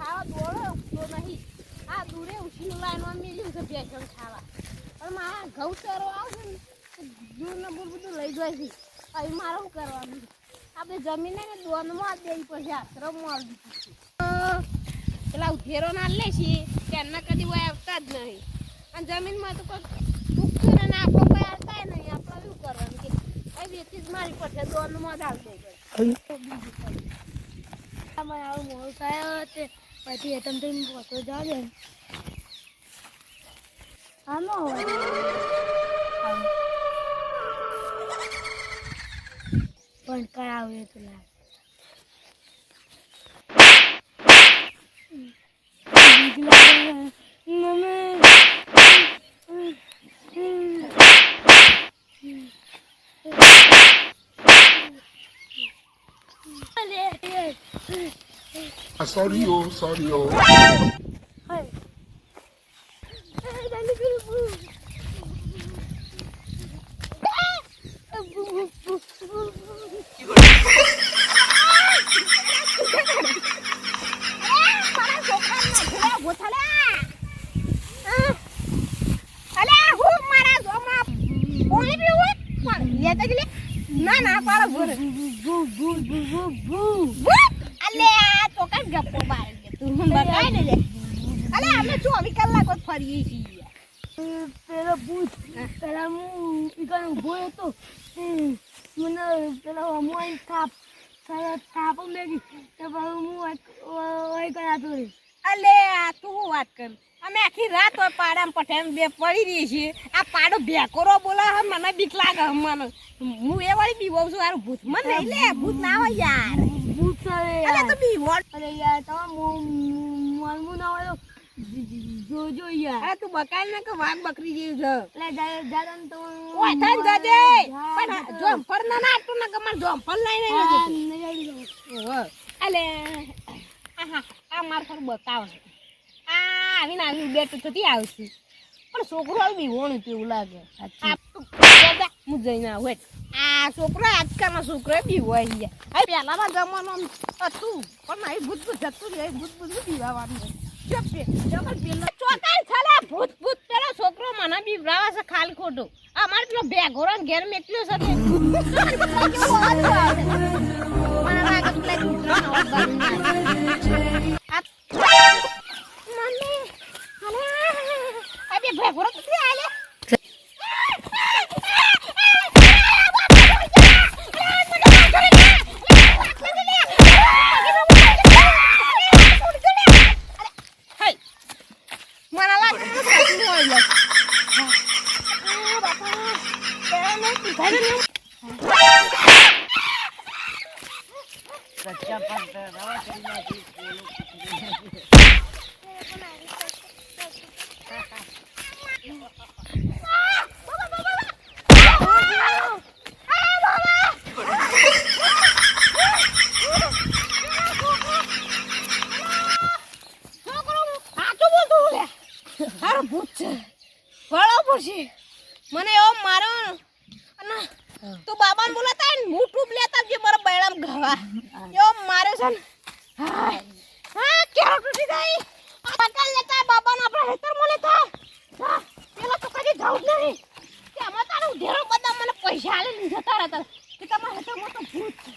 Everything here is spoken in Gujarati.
ખાવા દોડો તો નહીં આ દૂરે ઉછીનું લાઈનમાં મેલ્યું છે ભેંસણ ખાવા પણ મારા ઘઉં ચરો આવશે ને દૂરને બધું લઈ જાય છે હવે મારે શું કરવાનું આપણે જમીને ને દોનમાં દેવી પડશે આશ્રમમાં આવી દીધું પેલા ઉધેરો ના લે છે તેમના કદી કોઈ આવતા જ નહીં અને જમીનમાં તો કોઈ ઉગતું ને આપણો કોઈ આવતા નહીં આપણે શું કરવાનું કે એ વેચી જ મારી પડશે દોનમાં જ આવી જાય આવું મોડું થયો તે પછી તમે પહોંચો જાવ ને આનો પણ કરાવે તો લાગે Sorry, oh. Hey. ના પાડો ભૂલ અલે આ તો કઈ ગપ્પો બાર તું બતાય ને લે અલે અમે 24 કલાક જ ફરીએ છીએ પેલા ભૂત પેલા હું ઈકણ ઉભો હતો મને પેલા મોઈ થાપ મેગી તો હું ઓય કરાતો અલે આ તું વાત કર અમે આખી રાત ઓય પાડામ પઠેમ બે પડી રહી છે આ પાડો ભેકોરો બોલા મને બીક લાગે મને હું એ વાળી બીવાવ છું યાર ભૂત મને નહીં લે ભૂત ના હોય યાર ભૂત અરે તો બીવોટ અરે યાર તમાર મોલમુ ના હોય જોજો યાર અરે તું બકાલ ને કે વાઘ બકરી જેવું છે એટલે જાદન તો ઓય થાન જજે પણ જોમફળ ના નાટું ના કમાર જોમફળ લઈને ઓહો અલે આહા આ માર પર બતાવ આ આવી બેઠું થતી આવશે પણ છોકરો આવી બીવોણું તેવું લાગે આ હું જઈને આવું આ છોકરો આજકાલનો છોકરો બી હોય છે હવે પહેલાના જમાનામાં હતું પણ અહીં ભૂત જતું રહે ભૂત બીવાવાનું પેલો ચોકાઈ છાલા ભૂત પેલો છોકરો મને બીવરાવા છે ખાલી ખોટો અમારે પેલો ભેગોરો ઘેર મેકલ્યો છે મને લાગે પેલા કૂતરાનો અવાજ મમ્મી અલે આ બે ભેગોરો કેટલી આલે મને એવો મારો અને તું બાબાને બોલાતા ને મૂઠું લેતા જે મારા બૈરામ ઘવા એવો મારે છે ને હા કેરો તૂટી ગઈ આ બકલ લેતા બાબાને આપણે હેતર મોલે થા પેલા તો કદી જાવ જ નહીં કે આમાં તારું ઘેરો બધા મને પૈસા આલે ને જતા રહેતા કે તમારા હેતર મોટો ભૂત છે